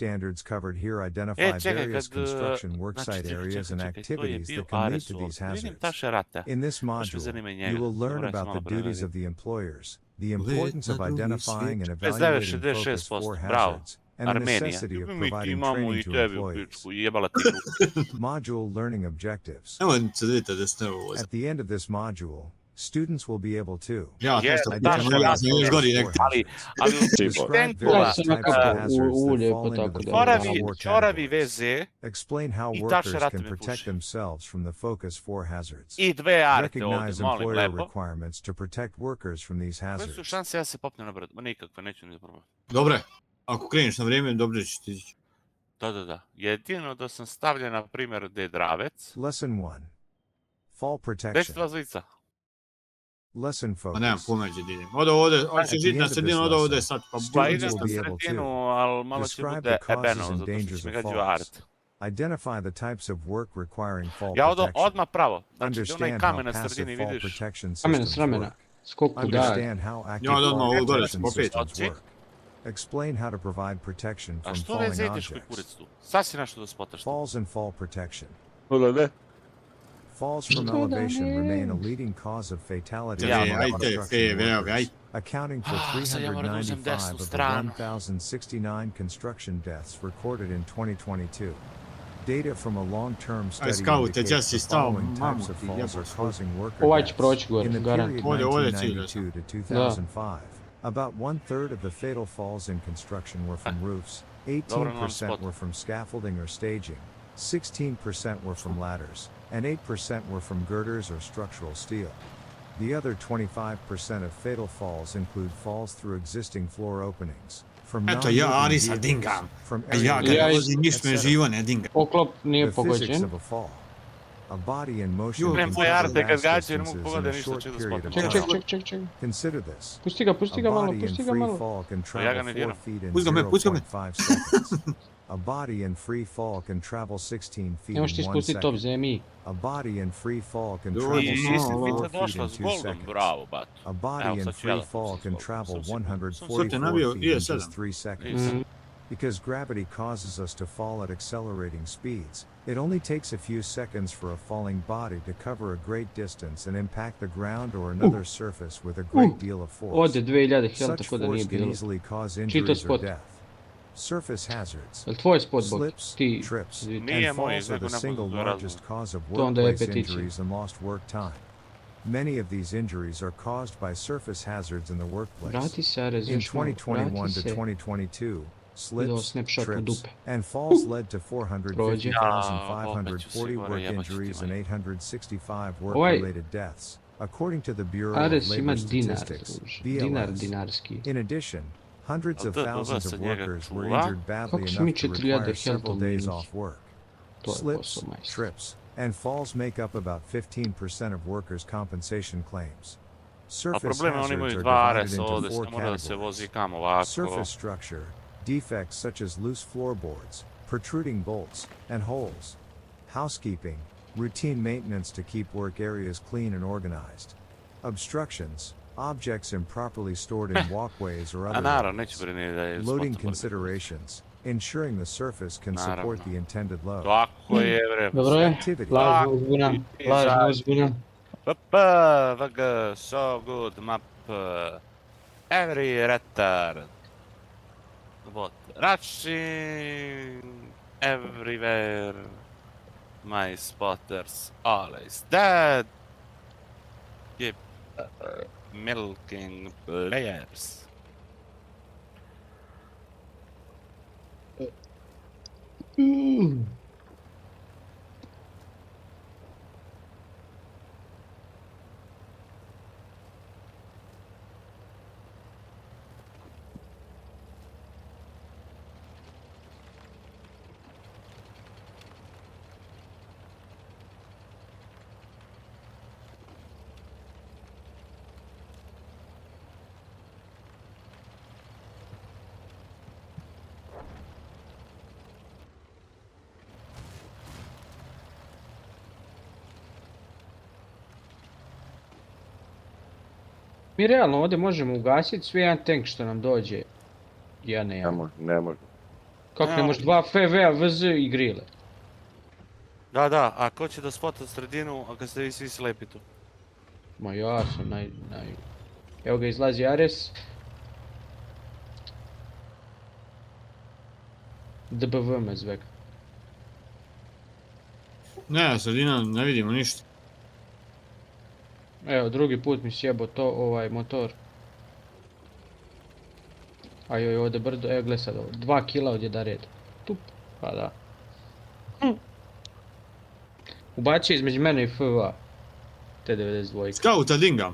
standards covered here identify čekaj, various construction worksite areas and activities that can lead to these hazards. In this module, you will learn about the duties of the employers, the importance of identifying and evaluating focus 4 hazards, and the necessity of providing training to employees. Module learning objectives. At the end of this module, students will be able to describe various types of hazards that fall into the focus 4 categories, explain how workers can protect themselves from the focus 4 hazards, recognize employer requirements to protect workers from these hazards. Dobre, ako kreneš na vrijeme, dobro ćeš stići. Da. Jedino da sam stavljen, na primjer, gdje je dravec. Lesson 1. Fall Gdje protection. su 2 zlica? Lesson Pa nemam focus. pojma gdje idem. Odo ovdje, hoćeš žiti na sredinu, odo ovdje sad. Pa idem na sredinu, ali malo će bude ebeno, zato što će mi gađu art. Identify the types of work requiring fall Ja protection. odmah pravo. Znači, onaj Understand kamen how na passive sredini, fall vidiš. protection Kamen s systems ramena. work. Skok udar. Understand how active Ja odmah fall ovo gore protection sam, opet. systems work. Explain how to provide protection A from što ne falling zediš koji objects. kurac tu? Sad si nešto da spotaš tu. Falls and fall protection. Ne. Falls from elevation remain a leading cause of fatality Ja, among ajde, construction evo ga, aj. workers, accounting for sad ja moram da uzmem 395 desnu of the stranu. 1,069 construction deaths recorded in 2022. Data from a long-term study scout, indicates ja si the stao, following types of mamu ti falls are jebote. causing worker Ovaj će deaths. proći gore, In the garant. period Ovdje 1992 to 2005, about 1/3 of the fatal falls in construction were from roofs, 18% were from scaffolding or staging, 16% were from ladders, and 8% were from girders or structural steel. The other 25% of fatal falls include falls through existing floor openings, from Eto ja non-moving Arisa vehicles, dingam. from A ja aerial kad Ja vozim ništa me etc. živo ne dingam. Oklop nije The physics pogođen. of a fall. A body in motion Jo, can Nemoj cover Arte, kad vast gađa, ne distances mogu in pogledati a ništa, short ček da period of spotam. time. Ček. Consider this. Pusti ga A malo, body in pusti ga free malo. fall can ja travel ga ne 4 diram. feet in Pusti ga me. 0.5 seconds. A body in free fall can travel 16 feet Ne možeš ti in 1 spustiti top second. zemlji. A body in free fall can I travel I 64 Istinita feet došla in s 2 Goldom, seconds. bravo, bat. A Evo, body in sad ću free ja da fall spustim can s travel Goldom, sam sigurno. 144 nabio, feet je in sedam. just 3 seconds. Because gravity causes us to fall at accelerating speeds, it only takes a few seconds for a falling body to cover a great distance and impact the ground or another surface with a great deal of force. Ode 2000 health, Such tako da nije force can bilo. easily cause Čito injuries or spot. death. Surface hazards, Jel tvoj spot, Bog? slips, Ti... trips, Nije and moj, falls are nego the nakon single toga largest razumno. cause of To onda je workplace peticija. injuries and lost work time. Many of these injuries are caused by surface hazards in the workplace. Vrati se, Arez, In još malo. 2021 Vrati to se. 2022, Video slips, snapshot u trips, dupe. and falls led to Prođe. 450,540 Ja, opet ću work sigurno injuries and 865 Ovaj- work-related deaths, according to the Bureau of Ares ima Labor dinar, Statistics, dinar BLS. dinarski. In addition, hundreds of Ali to je thousands dosta of njega workers were čuva. injured badly Kako si enough mi to 4000 require several health days minus? off work. To je Slips, posao, majstor. trips, and falls make up about 15% of workers' compensation claims. A Surface problem je, oni hazards imaju are 2 divided Aresa into ovdje, 4 ne mora da se categories. vozi kam ovako. Surface structure, defects such as loose floorboards, protruding bolts, and holes. Housekeeping, routine maintenance to keep work areas clean and organized. Obstructions, objects improperly stored in walkways or A other naravno, areas. neću brini da je Loading spotom. considerations, ensuring the surface can support Naravno. the intended load. Tako je, bre. Dobro je, Activity. lažno uzbunan, lažno uzbunan. VG, so good map. Every retard. What? Rushing everywhere. My spotters always dead. Keep milking players. Mi realno ovdje možemo ugasiti sve jedan tank što nam dođe. Ja ne. Ne može. Kako ne možeš 2 FV-a, VZ i grile? Da, a ko će da spota sredinu, a kad ste vi svi slepi tu? Ma ja sam Evo ga izlazi Ares. DBV me zvek. Ne, sredina ne vidimo ništa. Evo, drugi put mi sjebo motor. Ajoj, ovdje brdo, evo gle sad ovo. 2 kila ovdje da red. Tup, pa da. Ubacio između mene i FV-a. T92. Skauta dinga.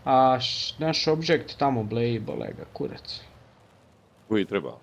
A naš objekt tamo bleji, bole ga, kurac. Koji treba?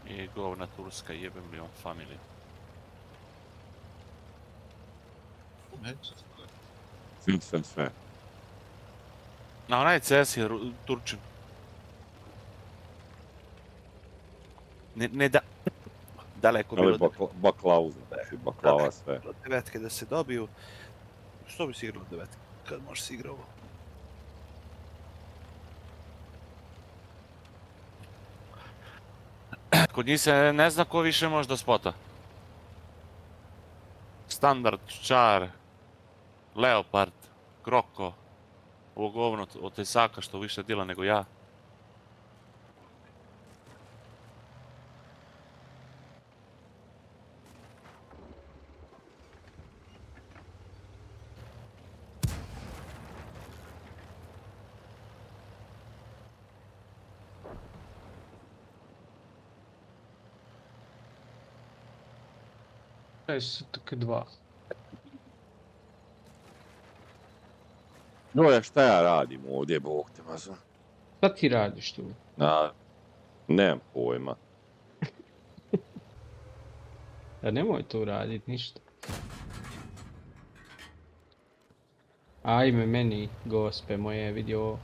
I govna Turska, jebem li on familiju. Sve. A onaj CS je Turčin. Ne da... Daleko bilo da... Baklavu, znači baklava sve. Devetke da se dobiju. Što bi si igrao devetke? Kad možeš si igrao ovo? Kod njih se ne zna ko više može da spota. Standard, Čar, Leopard, Kroko, ovo govno od Tesaka što više dila nego ja. STK2. No, šta ja radim ovdje, bog te mazo? Šta ti radiš tu? Nemam pojma. Da nemoj tu radit ništa. Ajme meni, gospe moje, vidi ovo.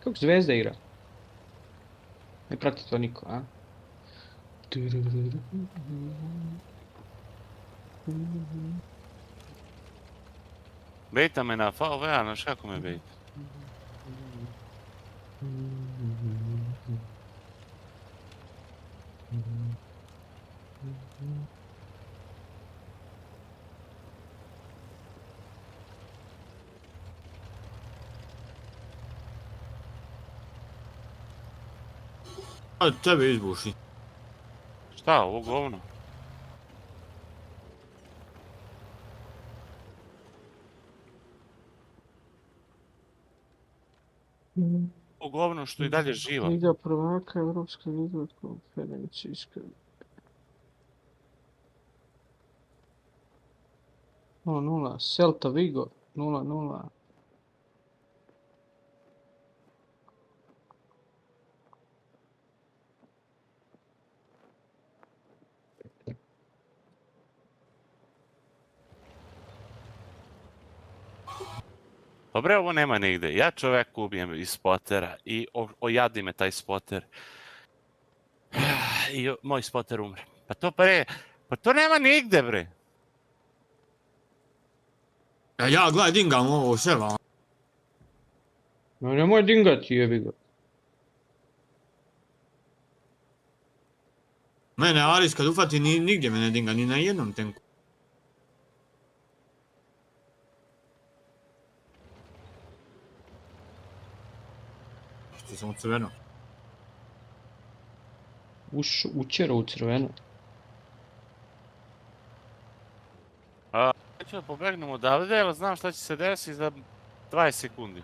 Kako Zvezda igra? Ne prati to niko, a? Bejta me na VV-a, znaš kako me bejta? A tebe izbuši. Šta, ovo govno? Ovo govno što i dalje živa. Liga prvaka, Evropska liga, konferencijska. 0-0, Celta Vigo, 0-0. Dobre, ovo nema nigde. Ja čovek ubijem iz spotera i ojadi me taj spoter. I moj spoter umre. Pa to bre, pa to nema nigde bre. Ja, gledaj, dingam ovo sve, va. No nemoj dingati, jebi ga. Mene Aris kad ufati nigdje me ne dinga, ni na jednom tenku. Što sam u crveno. Učero u crveno. Neću da pobegnem odavde, jer znam šta će se desiti za 20 sekundi.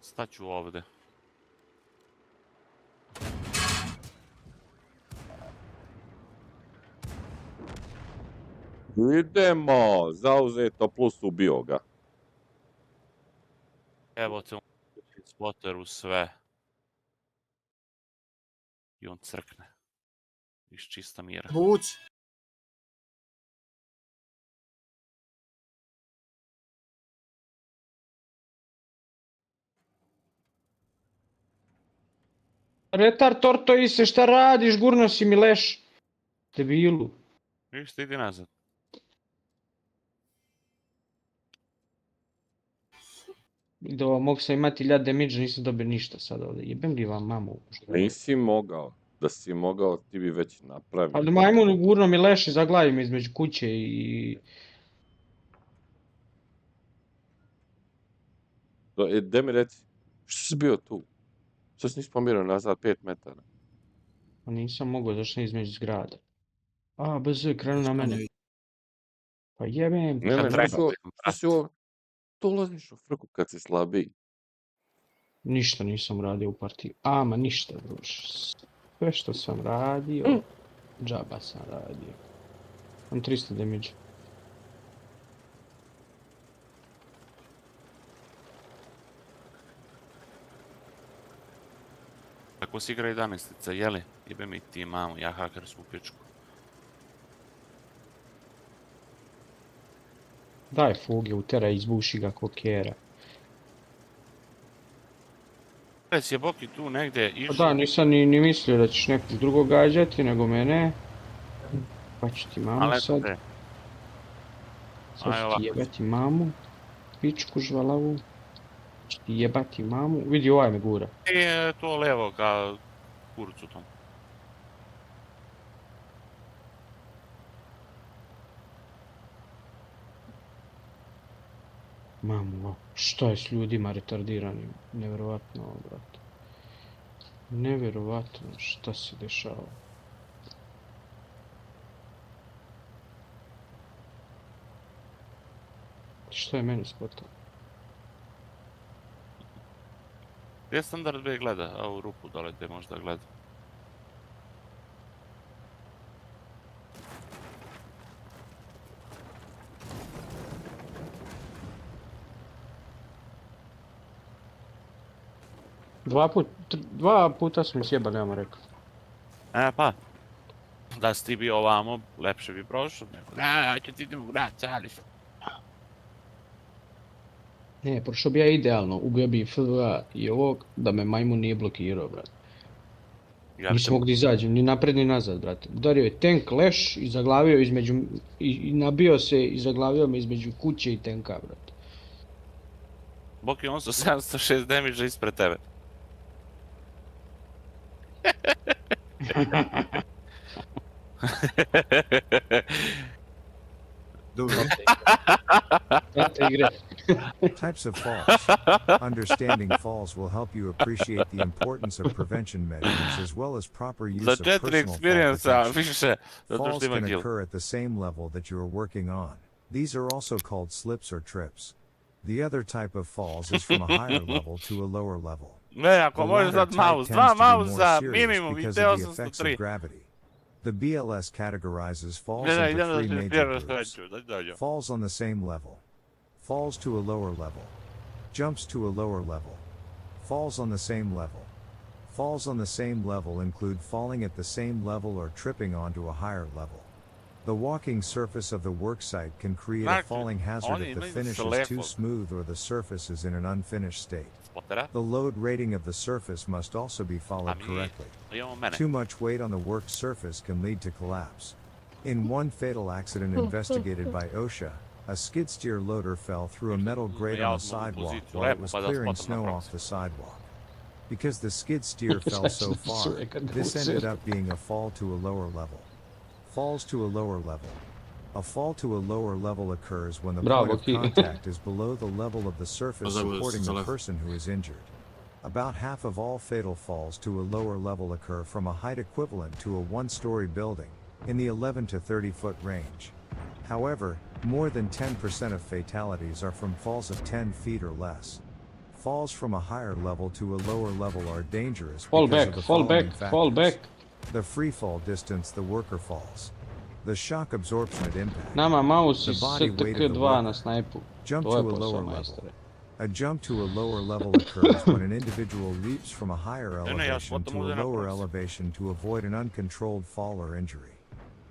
Staću ovde. Idemo, zauzeto plus ubio ga. Evo te spoteru sve. I on crkne. Iz čista mira. Vuci. Retar Tortoise, šta radiš? Gurno si mi leš. Debilu. Ništa, idi nazad. Mogu sam imati 1000 damage, nisam dobio ništa sad ovdje. Jebem li vam mamu? Nisi mogao. Da si mogao, ti bi već napravio. Ali majmun gurno mi leš i zaglavio me između kuće i... Gdje mi reci, što si bio tu? Što si nisi pomirao nazad 5 metara? Pa nisam mogao, zašto sam između zgrada. A, BZ, krenu na mene. Pa jebem. Ne, što si ovo... To ulaziš u frku kad si slabiji. Ništa nisam radio u partiji. Ama ništa, druž. Sve što sam radio, džaba sam radio. Imam 300 damage. Ako si igra 11-ica, jeli? Jebe mi ti mamu, ja hakersku pičku. Daj fuge, uteraj, izbuši ga ko kjera. Rec je Boki tu negdje Pa išao. da, nisam ni mislio da ćeš nekog drugog gađati, nego mene. Pa ću ti mamu sad. Sad ću ti jebati mamu. Pičku žvalavu. Ću ti jebati mamu. Vidi, ovaj me gura. I to levo ka kurcu tom. Mamu, šta je s ljudima retardiranim? Nevjerovatno, brate. Nevjerovatno šta se dešava. Šta je meni spotao? Gdje standard B gleda? A u rupu dole gdje možda gleda. Dva puta sam sjebali, ja mu rekao. Pa. Da si ti bio ovamo, lepše bi prošao. Ja ću ti idem u grad, cališ. Ne, prošao bi ja idealno, ubio bi FVA i ovog, da me majmun nije blokirao, brate. Nisam mogu da izađem, ni napred ni nazad, brate. Udario je tank, leš i zaglavio između, i nabio se i zaglavio me između kuće i tanka, brate. Boki, on su 706 damage ispred tebe. Dobro. Brate igre. Types of falls. Understanding falls will help you appreciate the importance of prevention measures as well as proper Za use of 4 personal fall experience-a protection. više, zato Falls što ima can kill. occur at the same level that you are working on. These are also called slips or trips. The other type of falls is from a higher level to a lower level. Ne, The ako možeš latter dat type mouse, tends 2 to be more mausa, serious minimum, i because te of the effects of 803. gravity. The BLS categorizes falls Ne, into idem da three se major spjera groups. sreću, da dođem. Falls on the same level. Falls to a lower level. Jumps to a lower level. Falls on the same level. Falls on the same level include falling at the same level or tripping onto a higher level. The walking surface of the worksite can create a Znači, falling hazard oni if the imaju finish is slefog. too smooth or the surface is in an unfinished state. Spotera? The load rating of the surface must also be A followed mi correctly. imamo mene. Too much weight on the work surface can lead to collapse. In one fatal accident investigated by OSHA, a skid steer loader fell through a metal grate on a sidewalk while it was clearing snow off the sidewalk. Because the skid steer fell so far, this ended up being a fall to a lower level. Falls to a lower level. A fall to a lower level occurs when the Bravo, point of Ki. contact is below the level of the surface Pozdrav, supporting the Salaf. person who is injured. About half of all fatal falls to a lower level occur from a height equivalent to a one-story building, in the 11 to 30 foot range. However, more than 10% of fatalities are from falls of 10 feet or less. Falls from a higher level to a lower level are dangerous Fall because back, of the fall following back, factors. fall back. The free fall distance the worker falls. The shock absorption at impact. Nama mouse The iz body weight of the STK2 na worker. snajpu. Jump To je to a posao, lower level. majstore. A jump to a lower level occurs when an individual leaps from a higher ja elevation spotam to a ovdje na lower prosi. elevation to avoid an uncontrolled fall or injury.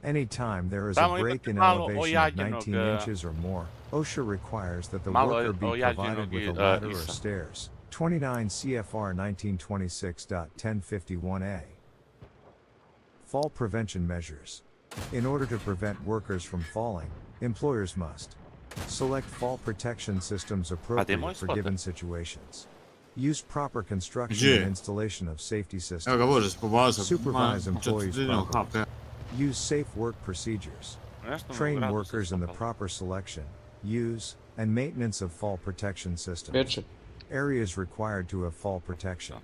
Anytime there is Tamo a break imate in malo elevation of ojađenog, 19 inches or more, OSHA requires that the malo worker be ojađenog provided with a i, ladder or isa. stairs. 29 CFR 1926.1051A. Fall prevention measures. In order to prevent workers from falling, employers must select fall protection systems appropriate moj for spot. given situations. Use proper construction Gdje? and installation of safety Evo ga, systems. može se pobacati. Supervise employees properly. HP. Use safe work procedures. Nešto mi u Train gradu workers se in the stopalo. proper selection, use, and maintenance of fall protection systems. Peče. Areas required to have fall protection.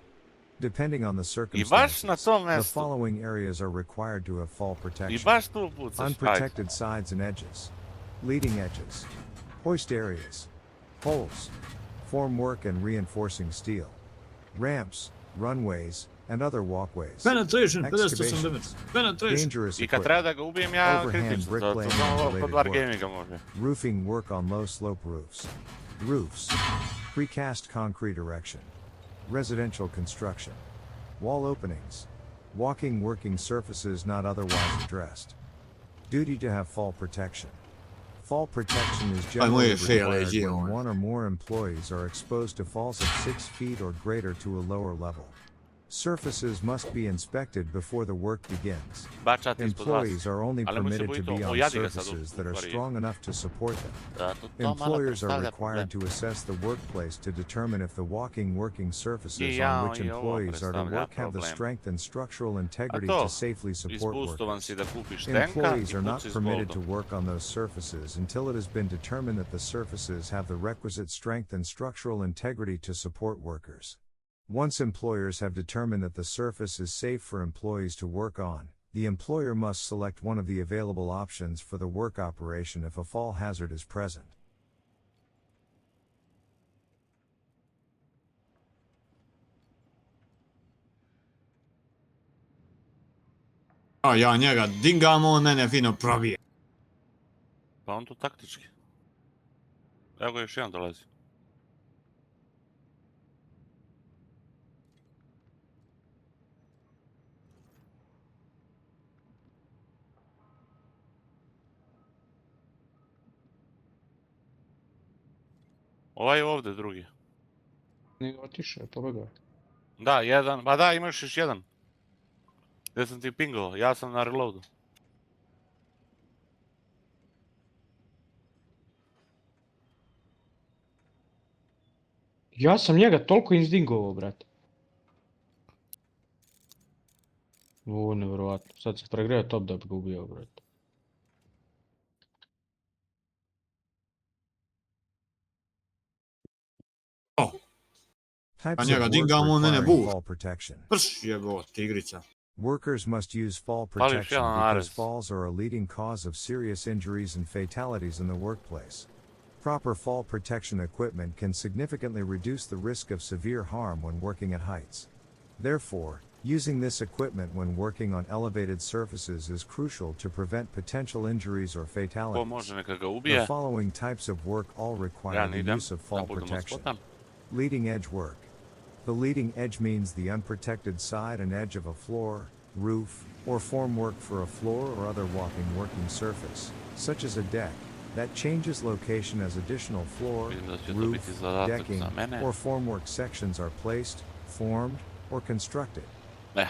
Depending on the I baš circumstances, na tom the mjestu. following areas are required to have fall I protection. baš tu pucaš. Ajde. Unprotected sides and edges, leading edges, hoist areas, poles, formwork and reinforcing steel, ramps, runways, and other walkways, Penetration, 58 excavations, damage. Penetration. dangerous I kad treba equipment, da ga ubijem, ja Overhand kritično. To bricklaying samo related kod work. Wargaminga može. roofing work on low slope roofs, roofs, precast concrete erection, residential construction, wall openings, walking working surfaces not otherwise addressed. Duty to have fall protection. Fall protection is generally moje fail required je, when on. one or more employees are exposed to falls of 6 feet or greater to a lower level. Surfaces must be inspected before the work begins. Bačati ispod vas. Employees are only Ali mu se permitted boji to to, be on ojadi ga sad u surfaces that are stvari. strong enough to support them. To malo Employers are predstavlja required problem. to assess the workplace to determine if the walking working surfaces I on ja, which i ovo employees are to predstavlja work have the problem. strength and structural A integrity to, to safely support ispustovan workers. si da kupiš tenka Employees i are not kuci s permitted to goldom. work on those surfaces until it has been determined that the surfaces have the requisite strength and structural integrity to support workers. Once employers have determined that the surface is safe for employees to work on, the employer must select one of the available options for the work operation if a fall hazard is present. A ja njega dingam, on mene fino probije. Pa on to taktički. Evo ga još jedan dolazi. Ovaj je ovdje drugi. Nije otišao, je pobegao. Da, jedan. Ma da, imaš još jedan. Gdje sam ti pingao, ja sam na reloadu. Ja sam njega toliko izdingovao, brate. Ovo je nevjerovatno. Sad se pregreo top da bi ga ubio, brate. Types A of njega work dingamo, on mene requiring bur. fall protection. Prš jebo, tigrica. Workers must use fall Pališ protection jedan because narez. falls are a leading cause of serious injuries and fatalities in the workplace. Proper fall protection equipment can significantly reduce the risk of severe harm when working at heights. Therefore, using this equipment when working on elevated surfaces is crucial to prevent potential injuries or Ko fatalities. može neka ga The ubije. following types of work all require Ja the idem, use of da fall budemo protection. spotan. Leading edge work. The leading edge means the unprotected side and edge of a floor, roof, or formwork for a floor or other working surface, such as a deck, that changes location as additional floor, Vidim da će to roof, biti zadatak decking, za mene. or formwork sections are placed, formed, or constructed.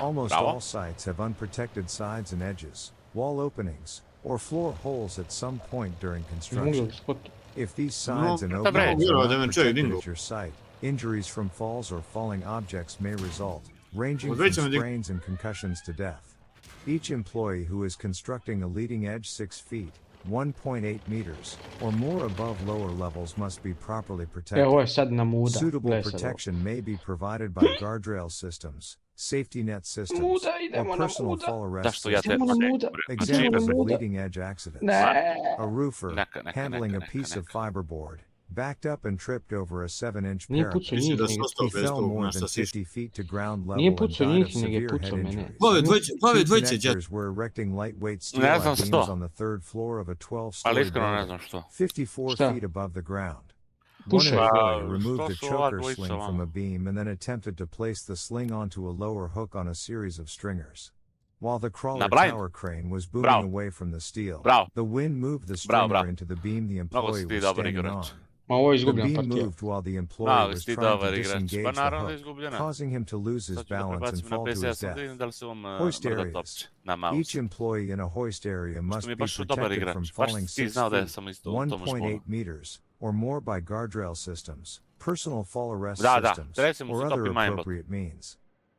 Almost Bravo. all sites have unprotected sides and edges, wall openings, or floor holes at some point during Ne mogu construction. da spot. If these sides and No, openings vjerujem are da not me čovjek protected digao. at your site, injuries from falls or falling objects may result, ranging from Odvećemo dig- sprains and concussions to death. Each employee who is constructing a leading edge 6 feet, 1.8 meters, or more above lower levels must be properly protected. Ovo je sad na muda. Suitable Gle sad ovo. protection may be provided by guardrail systems, safety net systems, Muda, idemo or na personal muda. fall Da arrest što ja systems. Idemo na tebi muda. Examples of muda. leading edge accidents. Ne. A roofer Neka, handling neka, a piece of neka. fiberboard backed up and tripped over a 7-inch Nije parapet. pucao Mislim njih, da nego... su ostao He bez fell tog more na than šta siš. 50 feet to ground level Nije and pucao died of njih, nego je severe head pucao mene. injuries. Pove, Two dvojice, djed. connectors were erecting lightweight steel Ne znam beams što. on the third floor of a Ali 12-story iskreno ne building, znam što. 54 Šta? feet above the ground. One Pušaj. employee Pa, removed što the su ova choker dvojica sling from vamo? a beam and then attempted to place the sling onto a lower hook on a series of stringers. While the crawler Nabrajam. tower crane was booming Bravo. away from the steel, Bravo. the wind moved the Bravo, stringer bravo. into the beam the Mnogo si employee ti was dobar standing igrač. on. Ma ovo je The izgubljena beam partija. moved while the employee Znao was si ti trying to dobar igrač. disengage Pa the naravno da je hook, izgubljena. causing him to lose his Sad ću da balance and prebacim na fall to PC, ja his sam da death. vidim da li se on Hoist mrda areas. topće na Each mouse. employee in a hoist area must mi je be baš dobar protected igrač. from Baš falling ti 6 znao da feet, sam isto u tom školu. 1.8 meters, or more by guardrail systems, personal fall arrest Da, da, systems, recimo or se other topi Minebot. appropriate means.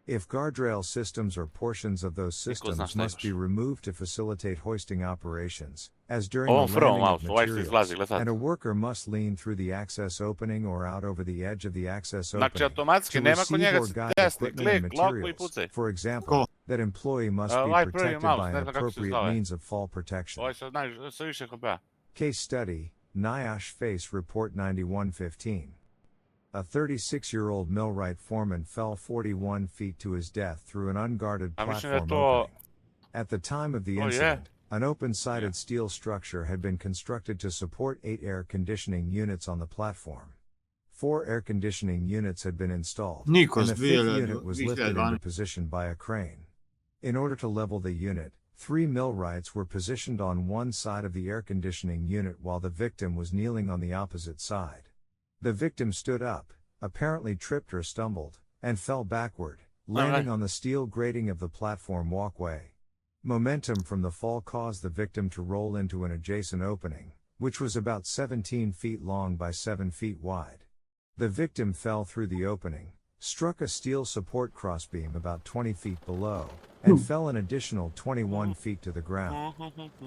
If guardrail systems or portions of those Niko zna systems šta must be imaš. removed to facilitate hoisting operations, as during Ovom the prvom landing of mouse, ovaj što izlazi, materials, gledaj sad. and a worker must lean through the access opening or out over the edge of the access Znači, opening automatski to nema kod receive njega or se guide desni, equipment and klik, loko i materials. pucaj. For example, Ko? that employee must Ovaj be prvi protected mouse, by ne an znam kako se appropriate zove. means of fall protection. Ovaj sad sve više kopija. Case study, NIOSH Face Report 9115. A 36-year-old millwright foreman fell 41 feet to his death through an unguarded A mislim da je platform to... opening. At the time of the Oh, yeah. incident, an open-sided steel structure had been constructed to support 8 air conditioning units on the platform. 4 air conditioning units had been installed, Nikos and the 5th 2000 unit was lifted into 2012. position by a crane. In order to level the unit, 3 millwrights were positioned on one side of the air conditioning unit while the victim was kneeling on the opposite side. The victim stood up, apparently tripped or stumbled, and fell backward, landing on the steel grating of the platform walkway. Momentum from the fall caused the victim to roll into an adjacent opening, which was about 17 feet long by 7 feet wide. The victim fell through the opening, struck a steel support crossbeam about 20 feet below, and fell an additional 21 feet to the ground.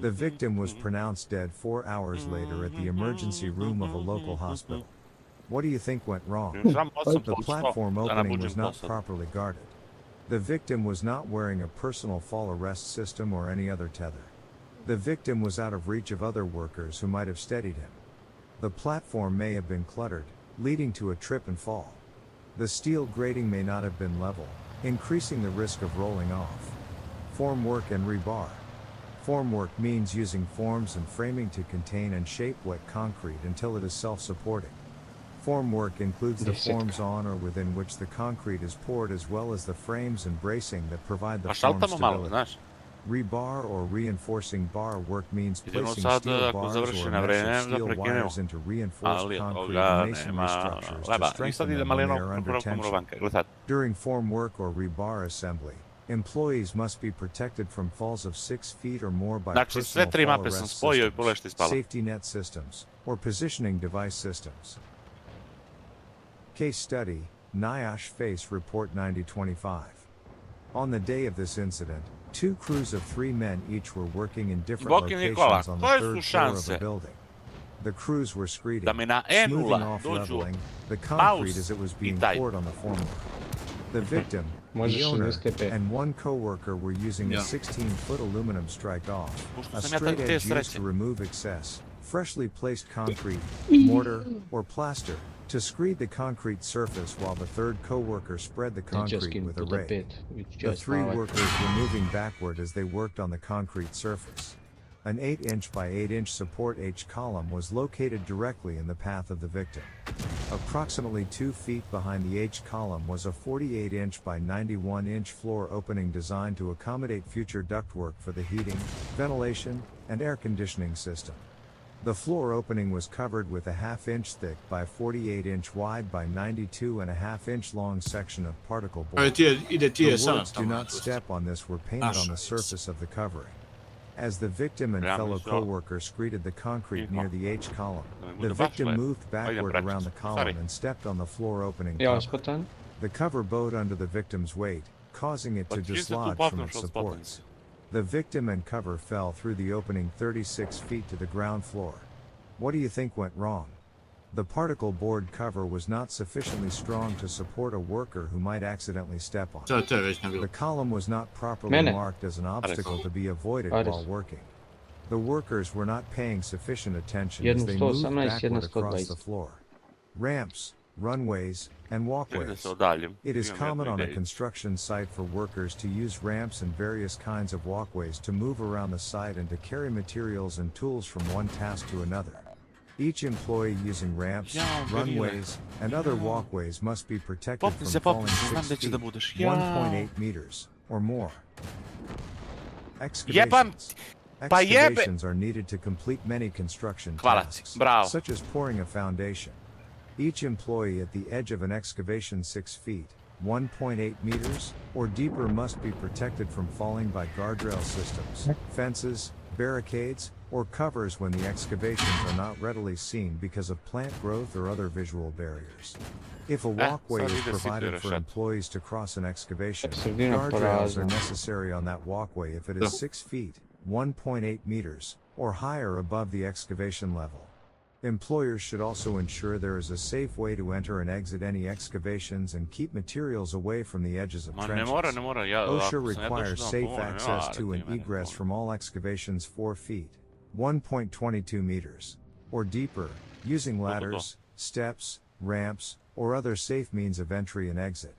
The victim was pronounced dead 4 hours later at the emergency room of a local hospital. What do you think went wrong? Samo The 8% platform da opening nabuđim was not posad. properly guarded. The victim was not wearing a personal fall arrest system or any other tether. The victim was out of reach of other workers who might have steadied him. The platform may have been cluttered, leading to a trip and fall. The steel grating may not have been level, increasing the risk of rolling off. Formwork and rebar. Formwork means using forms and framing to contain and shape wet concrete until it is self-supporting. Formwork includes the forms on or within which the concrete is poured, as well as the frames and bracing that provide the Pa form šaltamo malo, stability. znaš. Rebar or reinforcing bar work means Idemo placing sad, steel ako bars završi or na a mesh vreme, of da steel prekinemo. wires into reinforced Ali od concrete toga and masonry nema structures to leba. I sad strengthen them idemo when they leno are under prvom tension. rovanke. Gle sad. During formwork or rebar assembly, employees must be protected from falls of 6 feet or more by Znači, sve personal tri fall mape sam arrest spojio i systems, pogledaj što je ispalo. safety net systems, or positioning device systems. Case study, NIOSH Face Report 9025. On the day of this incident, 2 crews of 3 men each were working in different Boki Nikola, locations on the koje su 3rd floor of šanse? a building. The crews were screeding, da mi na smoothing E0 off dođu leveling the concrete Maus as it was i being taj. poured on the formwork. The victim, the Možeš owner, 60 p. and one co-worker were using a Yeah. 16-foot aluminum strike-off, Pošto a sam ja straight te edge used sreće. to remove excess, freshly placed concrete, mortar, or plaster, to screed the concrete surface while the third co-worker spread the Neće concrete skin with a puta rake. 5. The three workers were moving backward as they worked on the concrete surface. An 8-inch by 8-inch support H column was located directly in the path of the victim. Approximately 2 feet behind the H column was a 48-inch by 91-inch floor opening designed to accommodate future ductwork for the heating, ventilation, and air conditioning system. The floor opening was covered with a half-inch thick by 48-inch wide by 92.5-inch long section of particle board. Ide ti je The sad words "Do tamo. not step on this" were painted on the surface of the covering. As the victim and fellow co-worker screeded the concrete near the H column, the victim moved backward around the column and stepped on the floor opening Ja, cover. spotan. The cover bowed under the victim's weight, causing it to Pa ti si tu dislodge from papnuo its što supports. spotnici. The victim and cover fell through the opening 36 feet to the ground floor. What do you think went wrong? The particle board cover was not sufficiently strong to support a worker who might accidentally step on it. To je već ne bilo. The column was not properly Mene. marked as an obstacle to be avoided Ares. while working. The workers were not paying sufficient attention as Jednu they moved 118, backward jedna across the 120. floor. Ramps, runways, and Čekaj da walkways. se odaljem. It is Imam common jednu on a ideju. construction site for workers to use ramps and various kinds of walkways to move around the site and to carry materials and tools from one task to another. Each employee using ramps, Ja, runways, and other walkways must be protected Popni se, from falling popni se, znam 6 da će da feet, budeš. Ja. 1.8 meters, or more. Jebam Excavations. Pa jebe! Excavations are needed to complete many construction Hvala ti, tasks, bravo. such as pouring a foundation. Each employee at the edge of an excavation 6 feet, 1.8 meters, or deeper must be protected from falling by guardrail systems, fences, barricades, or covers when the excavations are not readily seen because of plant growth or other visual barriers. If a walkway sad is ide provided sitiraš, for eto. employees to cross an excavation, Sredina guardrails are prazna. necessary on that walkway if it is 6 feet, 1.8 meters, or higher above the excavation level. Employers should also ensure there is a safe way to enter and exit any excavations and keep materials away from the edges of Ma ne trenches. mora. Ja, OSHA ako sam ja requires došao na safe pomoć, access ali to ti and mene egress pomoć. from all excavations 4 feet, 1.22 meters, or deeper, using ladders, steps, ramps, or other safe means of entry and exit.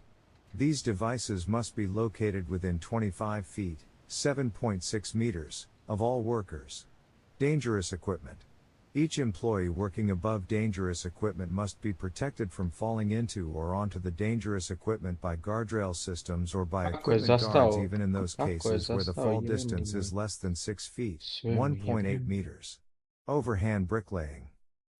These devices must be located within 25 feet, 7.6 meters, of all workers. Dangerous equipment. Each employee working above dangerous equipment must be protected from falling into or onto the dangerous equipment by guardrail systems or by Kako je equipment guards, zastao? even in those Kako je cases where the zastao? fall Jebem distance li is me? less than 6 feet, Sve mi 1.8 jebem. meters. Overhand bricklaying.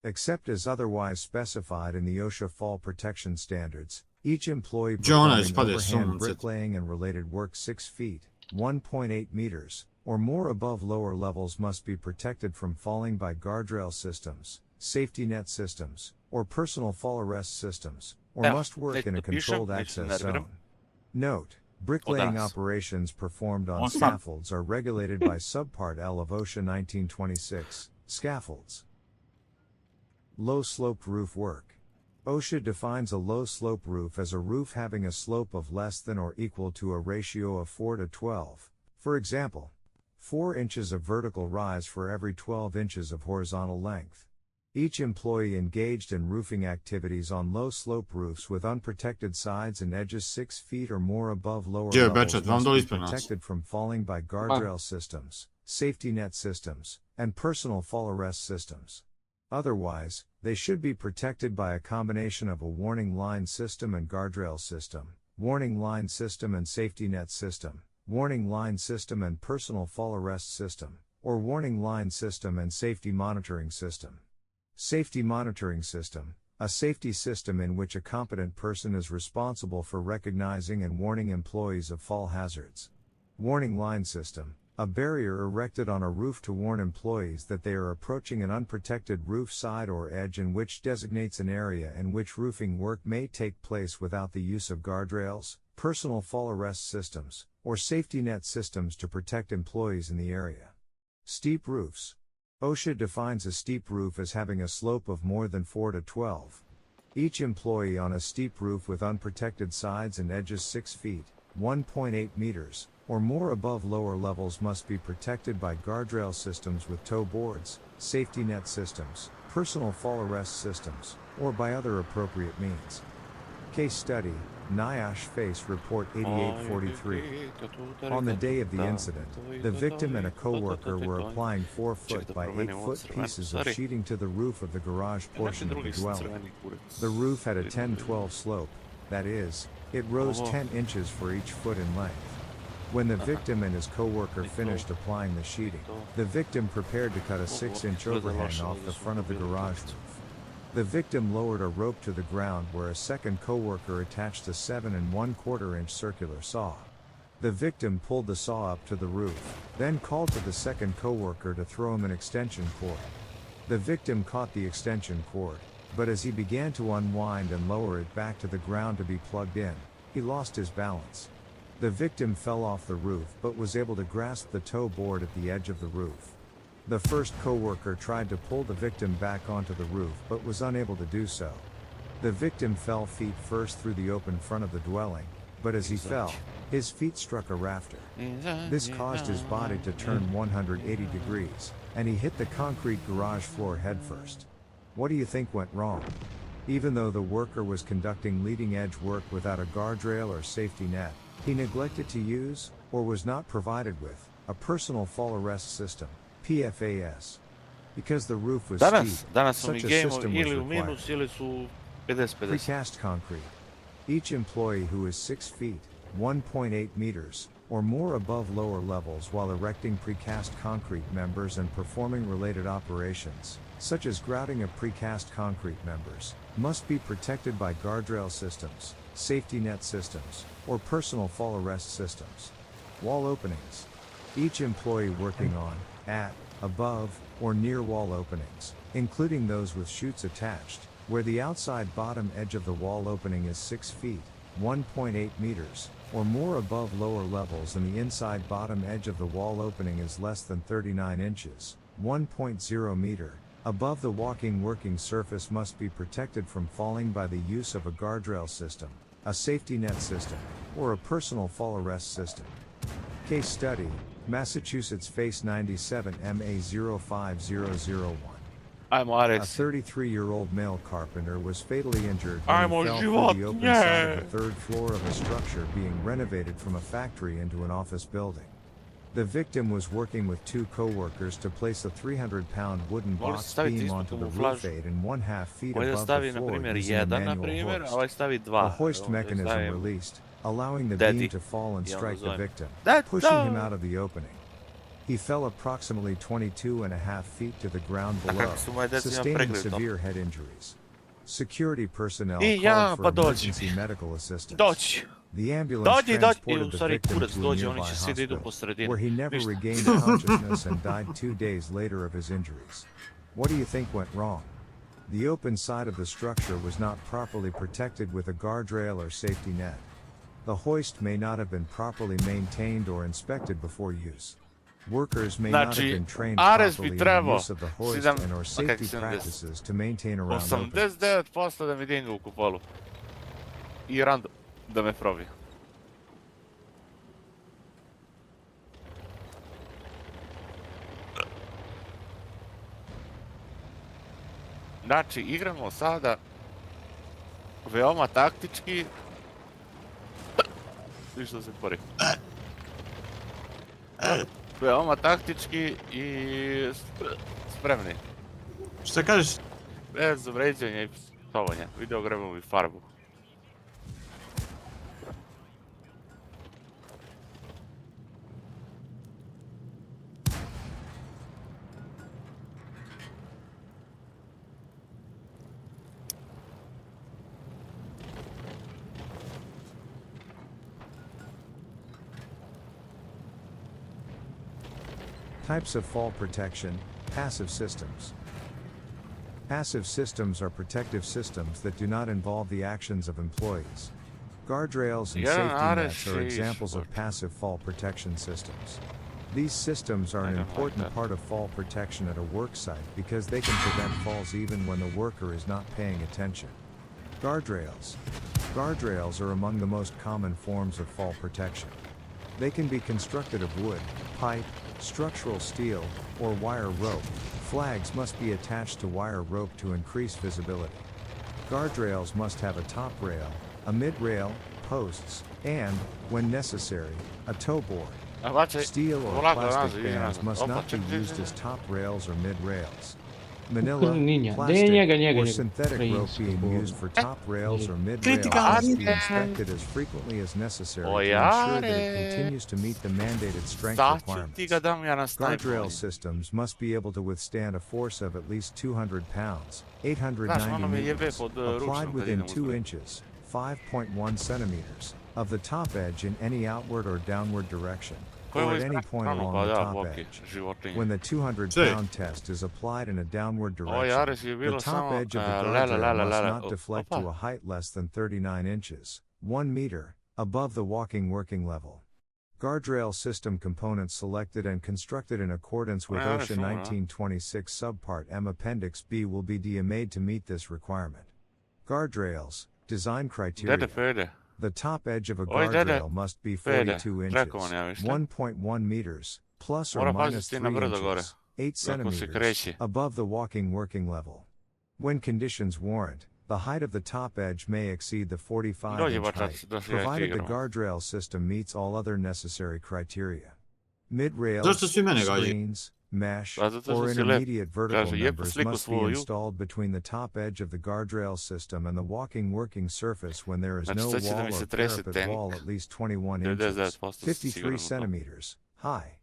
Except as otherwise specified in the OSHA fall protection standards, each employee Jonah performing ispade overhand sunce. bricklaying and related work 6 feet, 1.8 meters, or more above lower levels must be protected from falling by guardrail systems, safety net systems, or personal fall arrest systems, or Evo, must work in a nešto pišem, controlled neću se access nerviram. zone. Note: bricklaying danas. operations performed on Awesome. scaffolds are regulated by Subpart L of OSHA 1926, scaffolds. Low-sloped roof work. OSHA defines a low-slope roof as a roof having a slope of less than or equal to a ratio of 4 to 12. For example, 4 inches of vertical rise for every 12 inches of horizontal length. Each employee engaged in roofing activities on low-slope roofs with unprotected sides and edges 6 feet or more above lower Gdje je levels Bečet? Vam must doli be ispred nas. protected from falling by guardrail systems, safety net systems, and personal fall arrest systems. Otherwise, they should be protected by a combination of a warning line system and guardrail system, warning line system and safety net system, warning line system and personal fall arrest system, or warning line system and safety monitoring system. Safety monitoring system, a safety system in which a competent person is responsible for recognizing and warning employees of fall hazards. Warning line system, a barrier erected on a roof to warn employees that they are approaching an unprotected roof side or edge and which designates an area in which roofing work may take place without the use of guardrails, personal fall arrest systems, or safety net systems to protect employees in the area. Steep roofs. OSHA defines a steep roof as having a slope of more than 4 to 12. Each employee on a steep roof with unprotected sides and edges 6 feet, 1.8 meters, or more above lower levels must be protected by guardrail systems with toe boards, safety net systems, personal fall arrest systems, or by other appropriate means. Case study, Nyash Face Report 8843. On the day of the incident, the victim and a co-worker were applying 4 foot by 8 foot pieces of sheeting to the roof of the garage portion of the dwelling. The roof had a 10-12 slope, that is, it rose 10 inches for each foot in length. When the victim and his co-worker finished applying the sheeting, the victim prepared to cut a 6-inch overhang off the front of the garage roof. The victim lowered a rope to the ground where a second co-worker attached a 7 1/4 inch circular saw. The victim pulled the saw up to the roof, then called to the second co-worker to throw him an extension cord. The victim caught the extension cord, but as he began to unwind and lower it back to the ground to be plugged in, he lost his balance. The victim fell off the roof but was able to grasp the toe board at the edge of the roof. The first co-worker tried to pull the victim back onto the roof but was unable to do so. The victim fell feet first through the open front of the dwelling, but as he fell, his feet struck a rafter. This caused his body to turn 180 degrees, and he hit the concrete garage floor headfirst. What do you think went wrong? Even though the worker was conducting leading-edge work without a guardrail or safety net, he neglected to use, or was not provided with, a personal fall arrest system, PFAS. Because the roof was steep, such a system was required. Precast concrete. Each employee who is 6 feet, 1.8 meters, or more above lower levels while erecting precast concrete members and performing related operations, such as grouting of precast concrete members, must be protected by guardrail systems, safety net systems, or personal fall arrest systems. Wall openings. Each employee working on, at, above, or near wall openings, including those with chutes attached, where the outside bottom edge of the wall opening is 6 feet, 1.8 meters, or more above lower levels and the inside bottom edge of the wall opening is less than 39 inches, 1.0 meter, above the walking working surface must be protected from falling by the use of a guardrail system, a safety net system, or a personal fall arrest system. Case study, Massachusetts Face 97 MA05001. A 33-year-old male carpenter was fatally injured when he fell through the open side of the third floor of a structure being renovated from a factory into an office building. The victim was working with 2 co-workers to place a 300-pound wooden box beam onto the roof 8 1/2 feet above the floor using a manual hoist. The hoist mechanism released, allowing the beam to fall and strike the victim, pushing him out of the opening. He fell approximately 22.5 feet to the ground below, sustaining severe head injuries. Security personnel called for emergency medical assistance. The ambulance transported the victim to a nearby hospital, where he never regained consciousness and died 2 days later of his injuries. What do you think went wrong? The open side of the structure was not properly protected with a guardrail or safety net. The hoist may not have been properly maintained or inspected before use. Workers may not have been trained properly in the use of the hoist and or safety practices to maintain around openings. 89% da mi dinga u kupolu. I random da me probi. Znači, igramo sada veoma taktički. Ništa se pori. Veoma taktički i spremni. Šta kažeš? Bez vređanja i psovanja. Video grebamo i farbu. Types of fall protection, passive systems. Passive systems are protective systems that do not involve the actions of employees. Guardrails and safety nets are examples of passive fall protection systems. These systems are an important part of fall protection at a work site because they can prevent falls even when the worker is not paying attention. Guardrails. Guardrails are among the most common forms of fall protection. They can be constructed of wood, pipe, structural steel, or wire rope. Flags must be attached to wire rope to increase visibility. Guardrails must have a top rail, a mid-rail, posts, and, when necessary, a toe board. Steel or plastic bands must not be used as top rails or mid-rails. Manila, plastic, or synthetic rope being used for top rails or mid-rails must be inspected as frequently as necessary to ensure that it continues to meet the mandated strength requirements. Guardrail systems must be able to withstand a force of at least 200 pounds, 890 newtons, applied within 2 inches, 5.1 centimeters, of the top edge in any outward or downward direction, or at any point along the top edge. When the 200-pound test is applied in a downward direction, the top edge of the guardrail must not deflect to a height less than 39 inches, 1 meter, above the walking working level. Guardrail system components selected and constructed in accordance with OSHA 1926 Subpart M Appendix B will be made to meet this requirement. Guardrails, design criteria. The top edge of a guardrail must be 42 inches, 1.1 meters, plus or minus 3 inches, 8 centimeters, above the walking working level. When conditions warrant, the height of the top edge may exceed the 45-inch height, provided the guardrail system meets all other necessary criteria. Mid-rails, screens, mesh, or intermediate vertical members must be installed between the top edge of the guardrail system and the walking working surface when there is no wall or parapet wall at least 21 inches, 53 centimeters, high.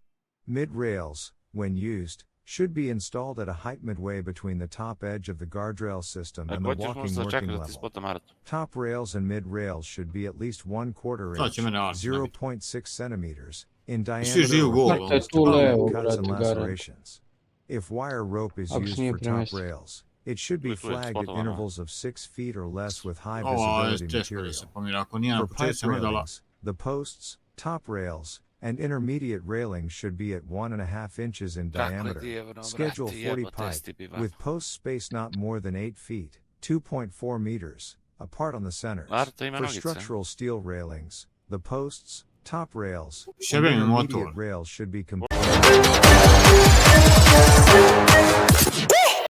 Mid-rails, when used, should be installed at a height midway between the top edge of the guardrail system and the walking working level. Top rails and mid-rails should be at least 1/4 inch, 0.6 centimeters, in diameter or cuts and lacerations. If wire rope is used for top rails, it should be flagged at intervals of 6 feet or less with high visibility material. For pipe railings, the posts, top rails, and intermediate railings should be at 1.5 inches in diameter. Schedule 40 pipe, with post space not more than 8 feet, 2.4 meters, apart on the centers. For structural steel railings, the posts, top rails, and intermediate rails should be